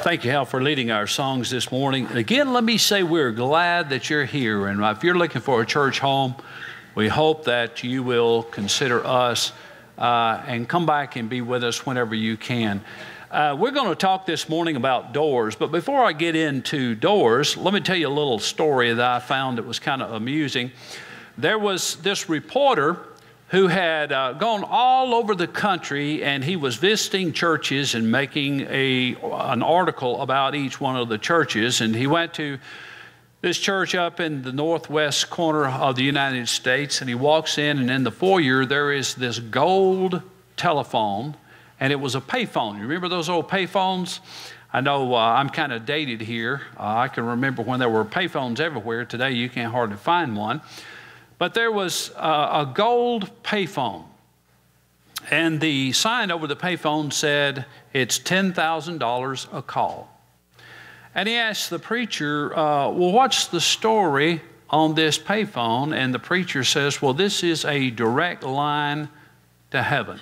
Thank you, Hal, for leading our songs this morning. Again, let me say we're glad that you're here. And if you're looking for a church home, we hope that you will consider us and come back and be with us whenever you can. We're going to talk this morning about doors. But before I get into doors, let me tell you a little story that I found that was kind of amusing. There was this reporter who had gone all over the country, and he was visiting churches and making an article about each one of the churches. And he went to this church up in the northwest corner of the United States, and he walks in, and in the foyer there is this gold telephone, and it was a payphone. You remember those old payphones? I know I'm kind of dated here. I can remember when there were payphones everywhere. Today you can't hardly find one. But there was a gold payphone, and the sign over the payphone said, it's $10,000 a call. And he asked the preacher, well, what's the story on this payphone? And the preacher says, well, this is a direct line to heaven.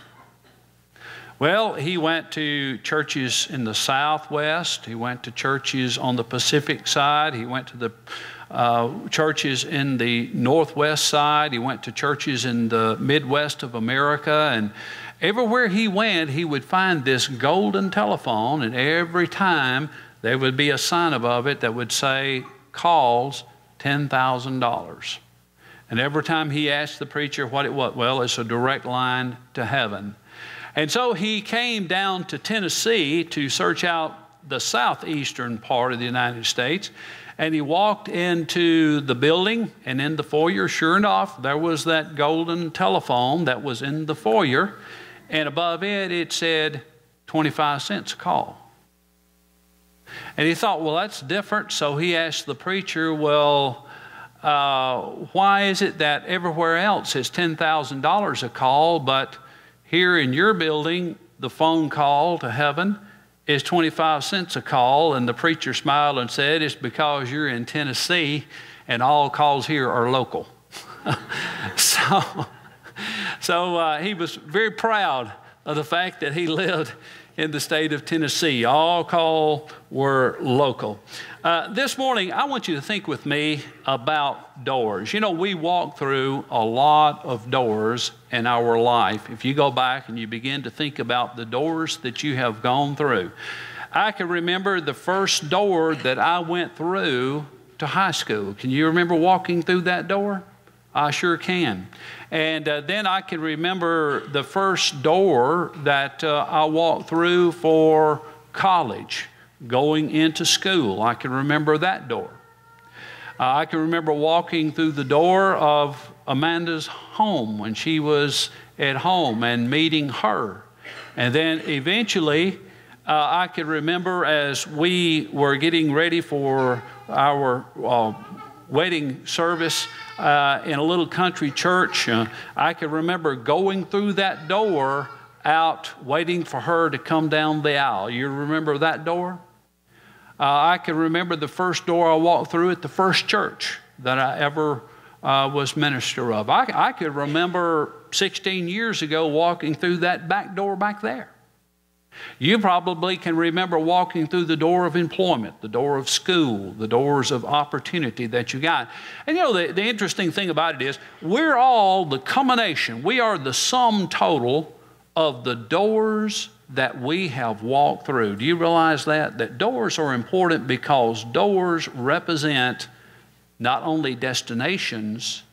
Well, he went to churches in the Southwest. He went to churches on the Pacific side. He went to the churches in the Northwest side. He went to churches in the Midwest of America. And everywhere he went, he would find this golden telephone. And every time there would be a sign above it that would say, calls $10,000. And every time he asked the preacher what it was, well, it's a direct line to heaven. And so he came down to Tennessee to search out the southeastern part of the United States. And he walked into the building, and in the foyer, sure enough, there was that golden telephone that was in the foyer. And above it, it said 25 cents a call. And he thought, well, that's different. So he asked the preacher, well, why is it that everywhere else it's $10,000 a call, but here in your building, the phone call to heaven is 25 cents a call? And the preacher smiled and said, it's because you're in Tennessee and all calls here are local. So he was very proud of the fact that he lived in the state of Tennessee. All calls were local. This morning, I want you to think with me about doors. You know, we walk through a lot of doors in our life. If you go back and you begin to think about the doors that you have gone through. I can remember the first door that I went through to high school. Can you remember walking through that door? I sure can. And then I can remember the first door that I walked through for college, going into school. I can remember that door. I can remember walking through the door of Amanda's home when she was at home and meeting her. And then eventually I can remember as we were getting ready for our wedding service in a little country church, I can remember going through that door out waiting for her to come down the aisle. You remember that door? I can remember the first door I walked through at the first church that I ever was minister of. I could remember 16 years ago walking through that back door back there. You probably can remember walking through the door of employment, the door of school, the doors of opportunity that you got. And you know, the interesting thing about it is we're all the culmination. We are the sum total of the doors that we have walked through. Do you realize that? That doors are important because doors represent not only destinations,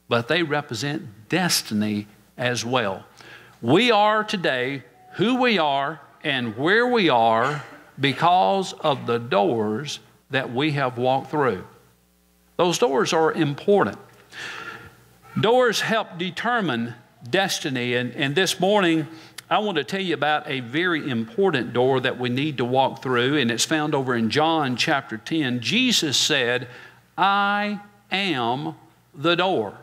but they represent destiny as well. We are today who we are and where we are because of the doors that we have walked through. Those doors are important. Doors help determine destiny. And this morning, I want to tell you about a very important door that we need to walk through, and it's found over in John chapter 10. Jesus said, I am the door.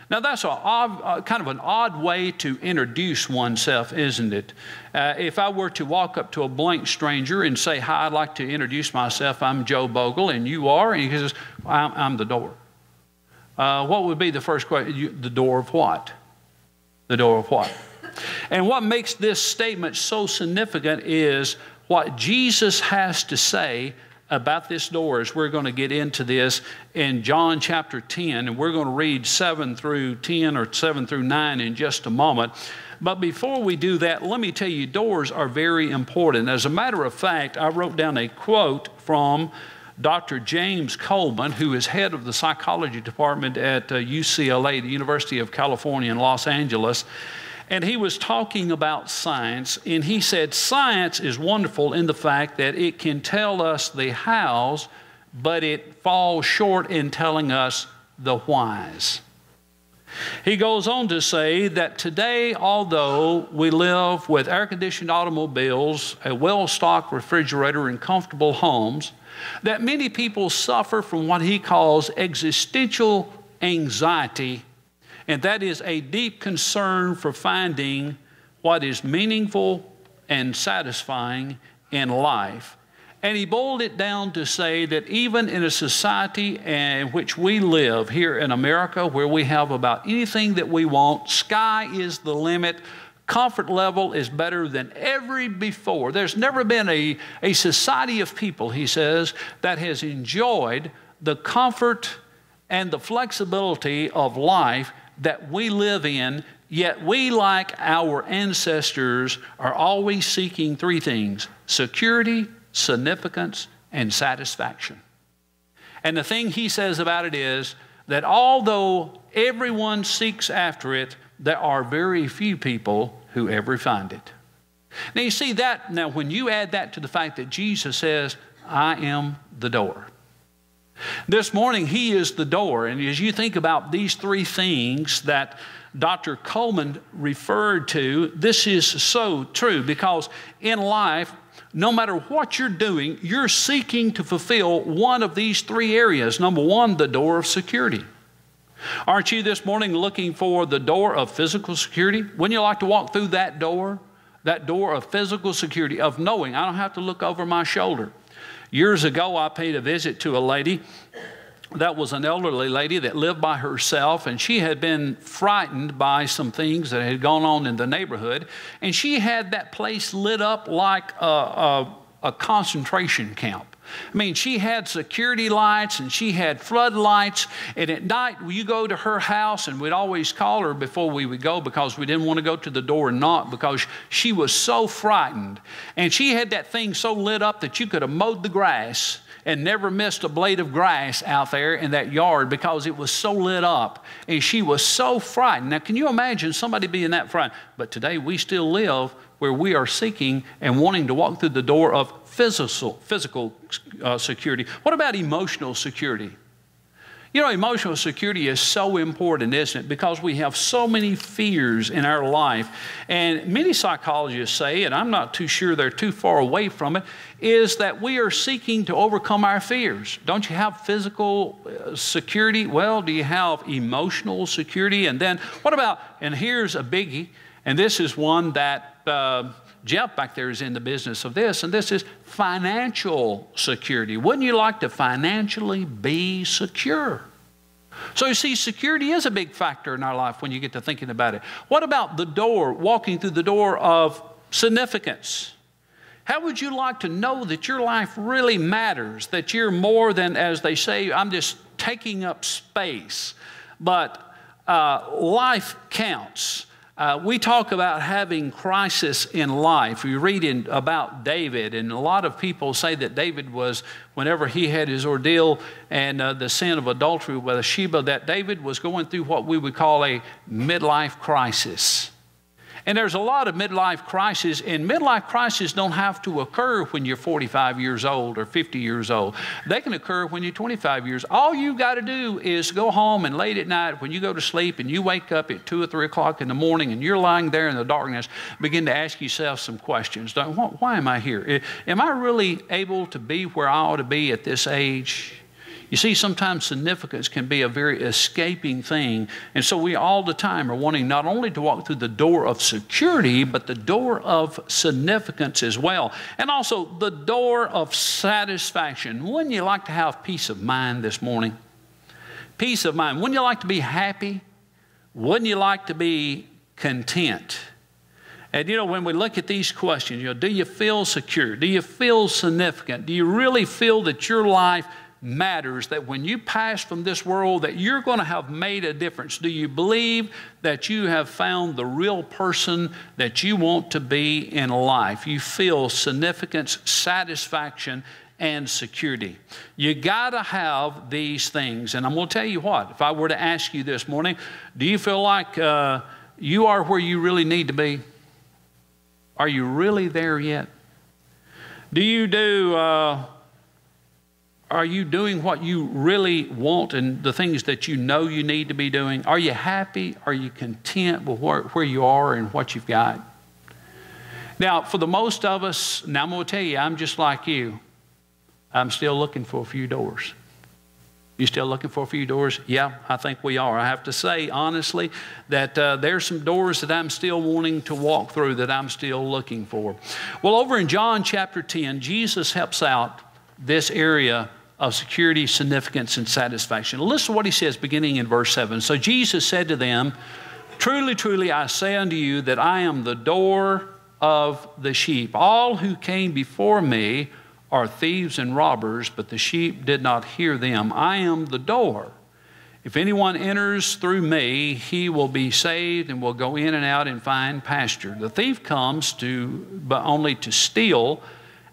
Now, that's kind of an odd way to introduce oneself, isn't it? If I were to walk up to a blank stranger and say, hi, I'd like to introduce myself. I'm Joe Bogle, and you are? And he says, I'm the door. What would be the first question? The door of what? The door of what? And what makes this statement so significant is what Jesus has to say about this door as we're going to get into this in John chapter 10, and we're going to read 7 through 10 or 7 through 9 in just a moment. But before we do that, let me tell you, doors are very important. As a matter of fact, I wrote down a quote from Dr. James Coleman, who is head of the psychology department at UCLA, the University of California in Los Angeles. And he was talking about science, and he said, science is wonderful in the fact that it can tell us the hows, but it falls short in telling us the whys. He goes on to say that today, although we live with air-conditioned automobiles, a well-stocked refrigerator, and comfortable homes, that many people suffer from what he calls existential anxiety, and that is a deep concern for finding what is meaningful and satisfying in life. And he boiled it down to say that even in a society in which we live here in America, where we have about anything that we want, sky is the limit, comfort level is better than ever before. There's never been a society of people, he says, that has enjoyed the comfort and the flexibility of life that we live in, yet we, like our ancestors, are always seeking three things: security, significance, and satisfaction. And the thing he says about it is that although everyone seeks after it, there are very few people who ever find it. Now you see that, now when you add that to the fact that Jesus says, I am the door. This morning, he is the door. And as you think about these three things that Dr. Coleman referred to, this is so true, because in life, no matter what you're doing, you're seeking to fulfill one of these three areas. Number one, the door of security. Aren't you this morning looking for the door of physical security? Wouldn't you like to walk through that door of physical security, of knowing I don't have to look over my shoulder? Years ago, I paid a visit to a lady that was an elderly lady that lived by herself, and she had been frightened by some things that had gone on in the neighborhood, and she had that place lit up like a concentration camp. I mean, she had security lights and she had floodlights, and at night you go to her house, and we'd always call her before we would go because we didn't want to go to the door and knock because she was so frightened. And she had that thing so lit up that you could have mowed the grass and never missed a blade of grass out there in that yard because it was so lit up, and she was so frightened. Now, can you imagine somebody being that frightened? But today we still live where we are seeking and wanting to walk through the door of physical security. What about emotional security? You know, emotional security is so important, isn't it? Because we have so many fears in our life. And many psychologists say, and I'm not too sure they're too far away from it, is that we are seeking to overcome our fears. Don't you have physical security? Well, do you have emotional security? And then what about, and here's a biggie, and this is one that Jeff back there is in the business of this, and this is financial security. Wouldn't you like to financially be secure? So you see, security is a big factor in our life when you get to thinking about it. What about the door, walking through the door of significance? How would you like to know that your life really matters, that you're more than, as they say, I'm just taking up space, but life counts. We talk about having crisis in life. We read about David, and a lot of people say that David was, whenever he had his ordeal and the sin of adultery with Bathsheba, that David was going through what we would call a midlife crisis. And there's a lot of midlife crises, and midlife crises don't have to occur when you're 45 years old or 50 years old. They can occur when you're 25 years. All you got to do is go home, and late at night when you go to sleep and you wake up at 2 or 3 o'clock in the morning and you're lying there in the darkness, begin to ask yourself some questions. Why am I here? Am I really able to be where I ought to be at this age? You see, sometimes significance can be a very escaping thing. And so we all the time are wanting not only to walk through the door of security, but the door of significance as well. And also the door of satisfaction. Wouldn't you like to have peace of mind this morning? Peace of mind. Wouldn't you like to be happy? Wouldn't you like to be content? And, when we look at these questions, do you feel secure? Do you feel significant? Do you really feel that your life matters, that when you pass from this world that you're going to have made a difference? Do you believe that you have found the real person that you want to be in life? You feel significance, satisfaction, and security. You got to have these things. And I'm going to tell you what, if I were to ask you this morning, do you feel like you are where you really need to be? Are you really there yet? Are you doing what you really want and the things that you know you need to be doing? Are you happy? Are you content with where you are and what you've got? Now, for the most of us, now I'm going to tell you, I'm just like you. I'm still looking for a few doors. You still looking for a few doors? Yeah, I think we are. I have to say, honestly, that there's some doors that I'm still wanting to walk through, that I'm still looking for. Well, over in John chapter 10, Jesus helps out this area of security, significance, and satisfaction. Listen to what he says beginning in verse 7. So Jesus said to them, "Truly, truly, I say unto you that I am the door of the sheep. All who came before me are thieves and robbers, but the sheep did not hear them. I am the door. If anyone enters through me, he will be saved and will go in and out and find pasture. The thief comes but only to steal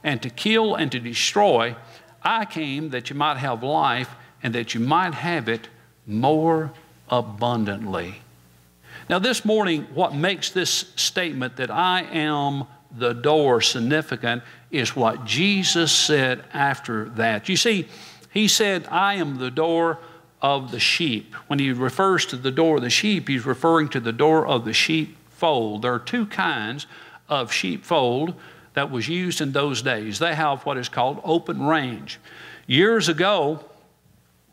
and to kill and to destroy. I came that you might have life and that you might have it more abundantly." Now this morning, what makes this statement that I am the door significant is what Jesus said after that. You see, he said, "I am the door of the sheep." When he refers to the door of the sheep, he's referring to the door of the sheepfold. There are two kinds of sheepfold that was used in those days. They have what is called open range. Years ago,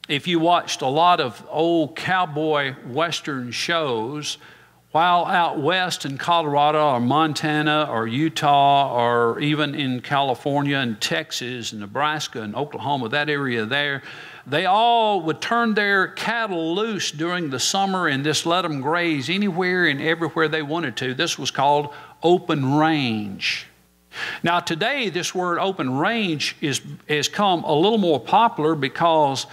if you watched a lot of old cowboy western shows, while out west in Colorado or Montana or Utah or even in California and Texas and Nebraska and Oklahoma, that area there, they all would turn their cattle loose during the summer and just let them graze anywhere and everywhere they wanted to. This was called open range. Now today, this word open range has come a little more popular because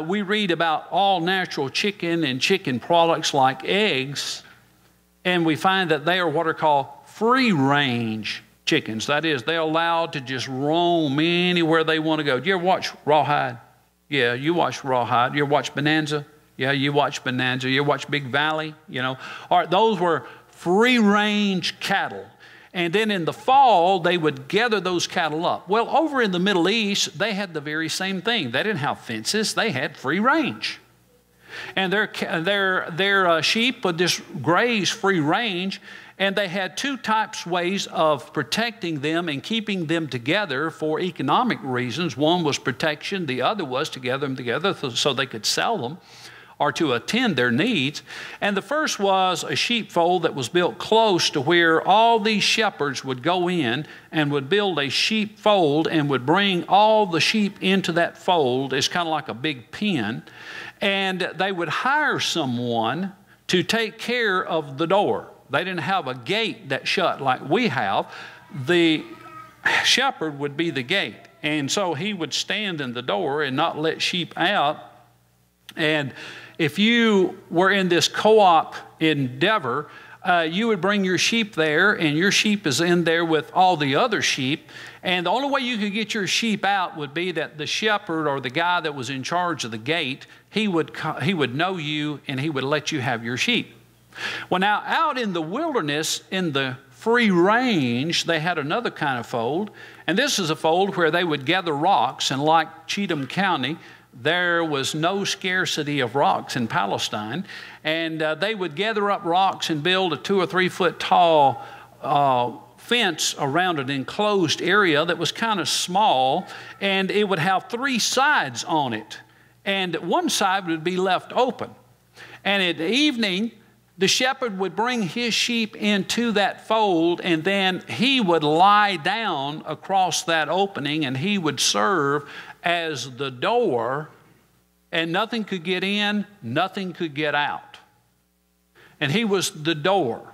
we read about all natural chicken and chicken products like eggs, and we find that they are what are called free-range chickens. That is, they're allowed to just roam anywhere they want to go. Do you ever watch Rawhide? Yeah, you watch Rawhide. You ever watch Bonanza? Yeah, you watch Bonanza. You ever watch Big Valley? All right, those were free-range cattle. And then in the fall, they would gather those cattle up. Well, over in the Middle East, they had the very same thing. They didn't have fences. They had free range. And their sheep would just graze free range. And they had two ways of protecting them and keeping them together for economic reasons. One was protection. The other was to gather them together so they could sell them or to attend their needs. And the first was a sheepfold that was built close to where all these shepherds would go in and would build a sheepfold and would bring all the sheep into that fold. It's kind of like a big pen. And they would hire someone to take care of the door. They didn't have a gate that shut like we have. The shepherd would be the gate. And so he would stand in the door and not let sheep out. And if you were in this co-op endeavor, you would bring your sheep there, and your sheep is in there with all the other sheep. And the only way you could get your sheep out would be that the shepherd or the guy that was in charge of the gate, he would know you and he would let you have your sheep. Well, now out in the wilderness, in the free range, they had another kind of fold. And this is a fold where they would gather rocks. And like Cheatham County, there was no scarcity of rocks in Palestine. And they would gather up rocks and build a 2 or 3 foot tall fence around an enclosed area that was kind of small. And it would have 3 sides on it. And one side would be left open. And at evening, the shepherd would bring his sheep into that fold, and then he would lie down across that opening, and he would serve as the door, and nothing could get in, nothing could get out. And he was the door.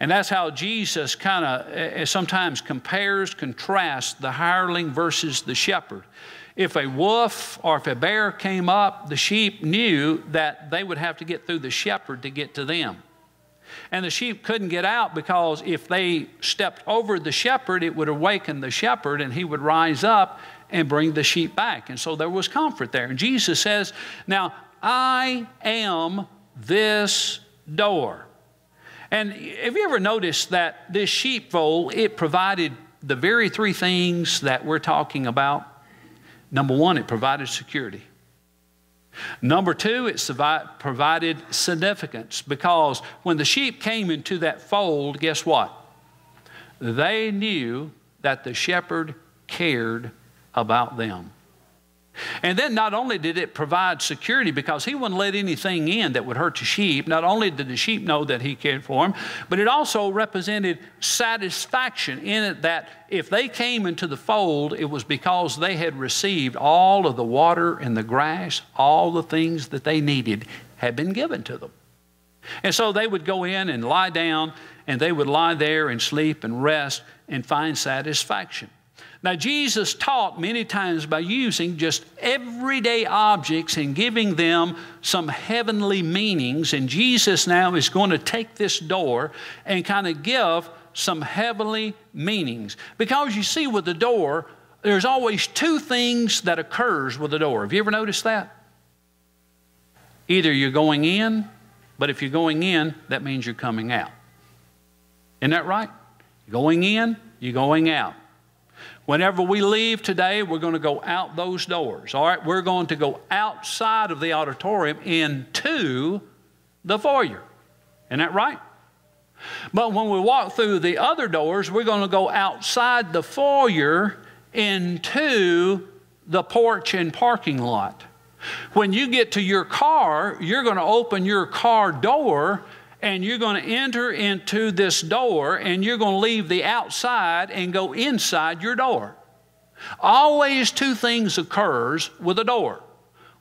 And that's how Jesus kind of sometimes compares, contrasts the hireling versus the shepherd. If a wolf or if a bear came up, the sheep knew that they would have to get through the shepherd to get to them. And the sheep couldn't get out because if they stepped over the shepherd, it would awaken the shepherd and he would rise up and bring the sheep back. And so there was comfort there. And Jesus says, now I am this door. And have you ever noticed that this sheepfold, it provided the very three things that we're talking about? Number one, it provided security. Number two, it provided significance, because when the sheep came into that fold, guess what? They knew that the shepherd cared about them. And then not only did it provide security, because he wouldn't let anything in that would hurt the sheep, not only did the sheep know that he cared for them, but it also represented satisfaction in it, that if they came into the fold, it was because they had received all of the water and the grass, all the things that they needed had been given to them. And so they would go in and lie down, and they would lie there and sleep and rest and find satisfaction. Now, Jesus taught many times by using just everyday objects and giving them some heavenly meanings. And Jesus now is going to take this door and kind of give some heavenly meanings. Because you see, with the door, there's always two things that occurs with the door. Have you ever noticed that? Either you're going in, but if you're going in, that means you're coming out. Isn't that right? You're going in, you're going out. Whenever we leave today, we're going to go out those doors. All right, we're going to go outside of the auditorium into the foyer. Isn't that right? But when we walk through the other doors, we're going to go outside the foyer into the porch and parking lot. When you get to your car, you're going to open your car door, and you're going to enter into this door, and you're going to leave the outside and go inside your door. Always two things occurs with a door.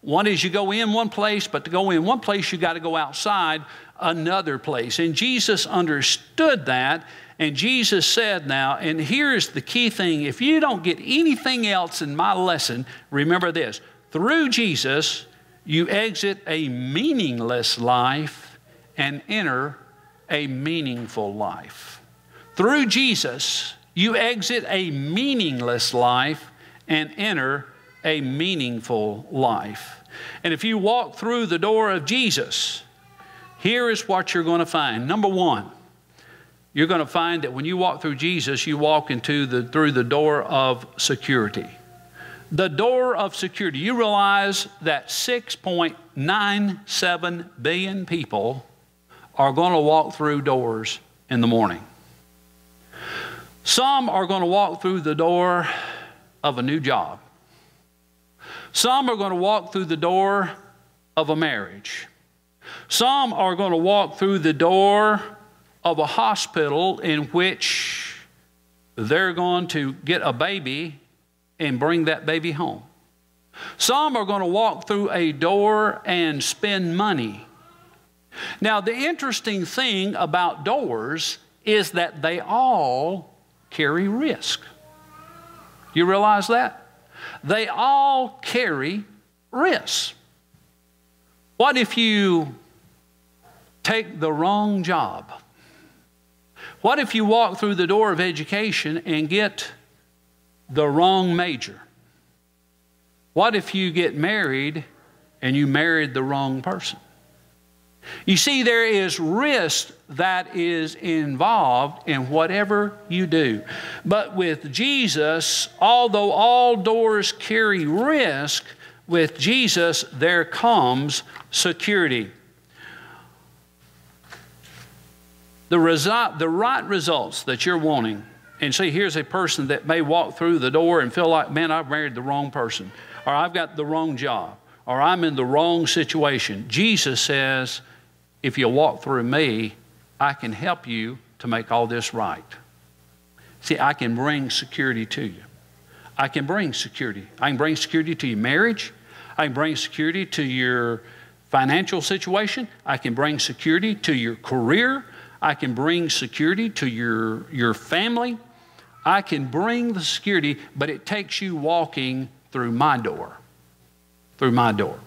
One is you go in one place, but to go in one place, you got to go outside another place. And Jesus understood that, and Jesus said now, and here's the key thing: if you don't get anything else in my lesson, remember this: through Jesus, you exit a meaningless life and enter a meaningful life. Through Jesus, you exit a meaningless life and enter a meaningful life. And if you walk through the door of Jesus, here is what you're going to find. Number one, you're going to find that when you walk through Jesus, you walk through the door of security. The door of security. You realize that 6.97 billion people are going to walk through doors in the morning. Some are going to walk through the door of a new job. Some are going to walk through the door of a marriage. Some are going to walk through the door of a hospital in which they're going to get a baby and bring that baby home. Some are going to walk through a door and spend money. Now, the interesting thing about doors is that they all carry risk. You realize that? They all carry risk. What if you take the wrong job? What if you walk through the door of education and get the wrong major? What if you get married and you married the wrong person? You see, there is risk that is involved in whatever you do. But with Jesus, although all doors carry risk, with Jesus there comes security. The right results that you're wanting. And see, here's a person that may walk through the door and feel like, man, I've married the wrong person, or I've got the wrong job, or I'm in the wrong situation. Jesus says, if you walk through me, I can help you to make all this right. See, I can bring security to you. I can bring security. I can bring security to your marriage. I can bring security to your financial situation. I can bring security to your career. I can bring security to your family. I can bring the security, but it takes you walking through my door. Through my door.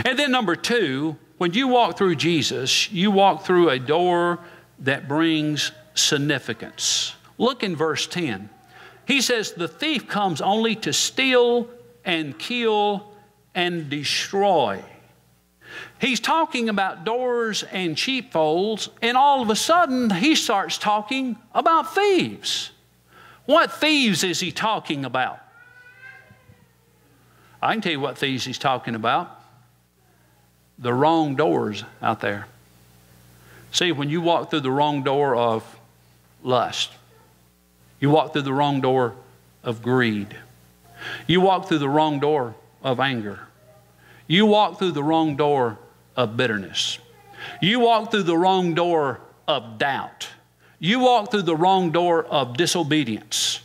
And then number two, when you walk through Jesus, you walk through a door that brings significance. Look in verse 10. He says, the thief comes only to steal and kill and destroy. He's talking about doors and sheepfolds, and all of a sudden he starts talking about thieves. What thieves is he talking about? I can tell you what thieves he's talking about. The wrong doors out there. See, when you walk through the wrong door of lust, you walk through the wrong door of greed, you walk through the wrong door of anger, you walk through the wrong door of bitterness, you walk through the wrong door of doubt, you walk through the wrong door of disobedience.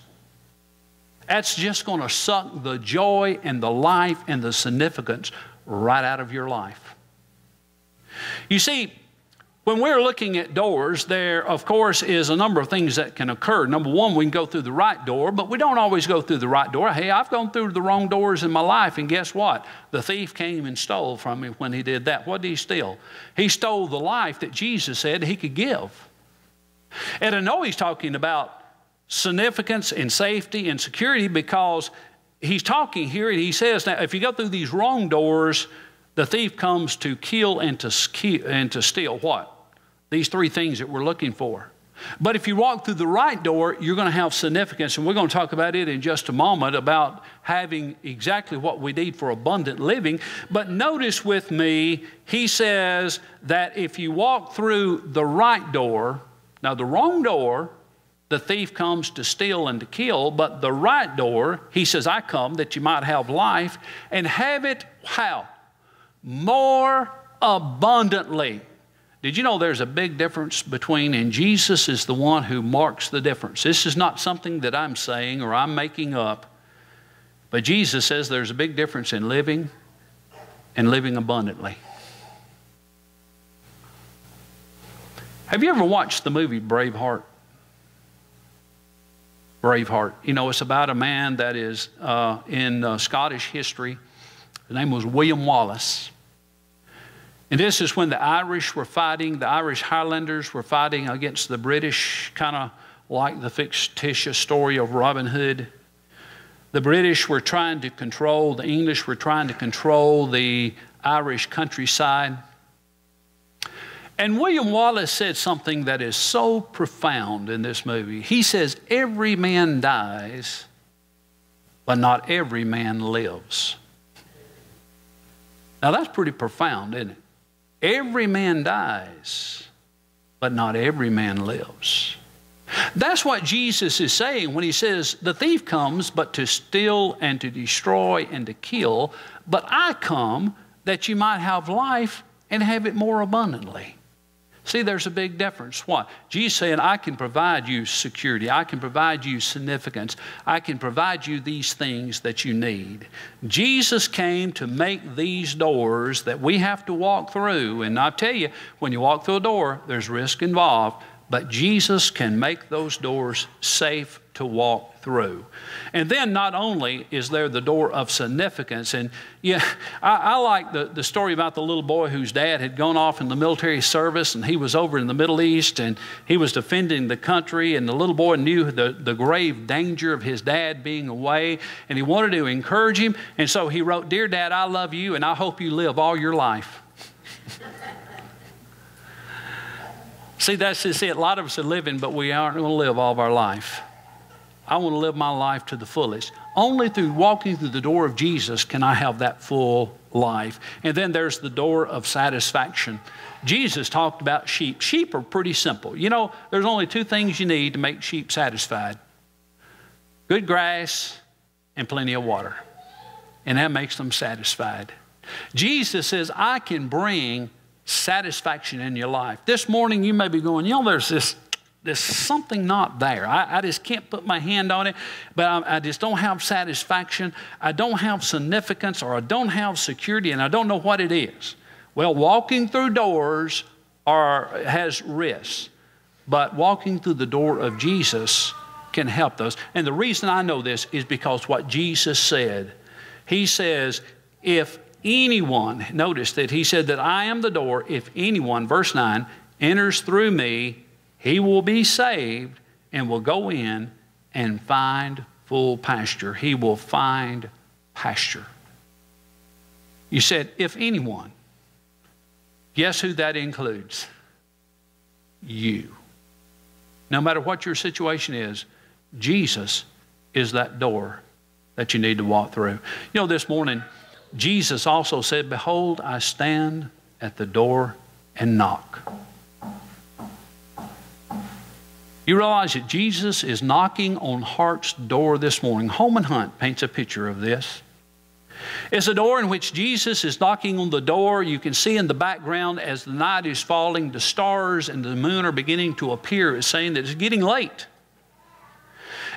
That's just going to suck the joy and the life and the significance right out of your life. You see, when we're looking at doors, there, of course, is a number of things that can occur. Number one, we can go through the right door, but we don't always go through the right door. Hey, I've gone through the wrong doors in my life, and guess what? The thief came and stole from me when he did that. What did he steal? He stole the life that Jesus said he could give. And I know he's talking about significance and safety and security because he's talking here and he says, now, if you go through these wrong doors, the thief comes to kill and to steal what? These three things that we're looking for. But if you walk through the right door, you're going to have significance, and we're going to talk about it in just a moment about having exactly what we need for abundant living. But notice with me, he says that if you walk through the right door, now the wrong door, the thief comes to steal and to kill, but the right door, he says, I come that you might have life and have it how? More abundantly. Did you know there's a big difference between, and Jesus is the one who marks the difference. This is not something that I'm saying or I'm making up, but Jesus says there's a big difference in living and living abundantly. Have you ever watched the movie Braveheart? Braveheart. You know, it's about a man that is in Scottish history. The name was William Wallace. And this is when the Irish were fighting, the Irish Highlanders were fighting against the British, kind of like the fictitious story of Robin Hood. The British were trying to control, the English were trying to control the Irish countryside. And William Wallace said something that is so profound in this movie. He says, every man dies, but not every man lives. Now that's pretty profound, isn't it? Every man dies, but not every man lives. That's what Jesus is saying when he says, the thief comes but to steal and to destroy and to kill, but I come that you might have life and have it more abundantly. See, there's a big difference. What? Jesus saying, I can provide you security. I can provide you significance. I can provide you these things that you need. Jesus came to make these doors that we have to walk through. And I tell you, when you walk through a door, there's risk involved. But Jesus can make those doors safe to walk through. And then not only is there the door of significance, and yeah, I like the story about the little boy whose dad had gone off in the military service, and he was over in the Middle East, and he was defending the country, and the little boy knew the grave danger of his dad being away, and he wanted to encourage him, and so he wrote, Dear Dad, I love you, and I hope you live all your life. See, that's just it. A lot of us are living, but we aren't going to live all of our life. I want to live my life to the fullest. Only through walking through the door of Jesus can I have that full life. And then there's the door of satisfaction. Jesus talked about sheep. Sheep are pretty simple. You know, there's only two things you need to make sheep satisfied. Good grass and plenty of water. And that makes them satisfied. Jesus says, I can bring satisfaction in your life. This morning you may be going, you know, there's something not there. I just can't put my hand on it, but I just don't have satisfaction. I don't have significance, or I don't have security, and I don't know what it is. Well, walking through doors has risks. But walking through the door of Jesus can help those. And the reason I know this is because what Jesus said. He says, if anyone, notice that he said that I am the door, if anyone, verse 9, enters through me, he will be saved and will go in and find full pasture. He will find pasture. You said, if anyone. Guess who that includes? You. No matter what your situation is, Jesus is that door that you need to walk through. You know, this morning, Jesus also said, behold, I stand at the door and knock. You realize that Jesus is knocking on heart's door this morning. Holman Hunt paints a picture of this. It's a door in which Jesus is knocking on the door. You can see in the background as the night is falling, the stars and the moon are beginning to appear. It's saying that it's getting late.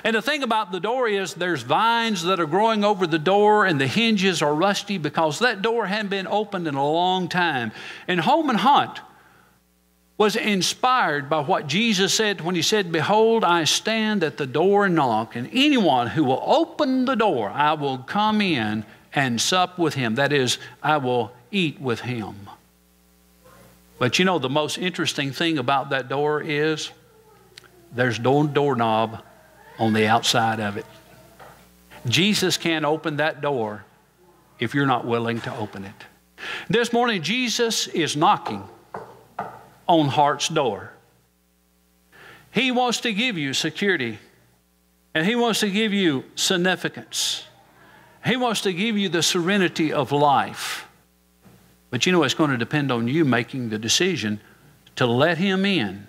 And the thing about the door is there's vines that are growing over the door and the hinges are rusty because that door hadn't been opened in a long time. And Holman Hunt was inspired by what Jesus said when he said, behold, I stand at the door and knock, and anyone who will open the door, I will come in and sup with him. That is, I will eat with him. But you know, the most interesting thing about that door is there's no doorknob on the outside of it. Jesus can't open that door if you're not willing to open it. This morning, Jesus is knocking on heart's door. He wants to give you security, and he wants to give you significance. He wants to give you the serenity of life. But you know, it's going to depend on you making the decision to let him in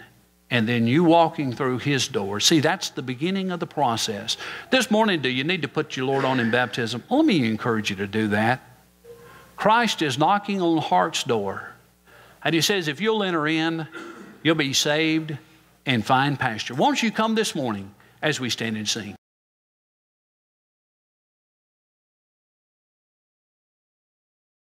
and then you walking through his door. See, that's the beginning of the process. This morning, do you need to put your Lord on in baptism? Let me encourage you to do that. Christ is knocking on heart's door. And he says, if you'll enter in, you'll be saved and find pasture. Won't you come this morning as we stand and sing?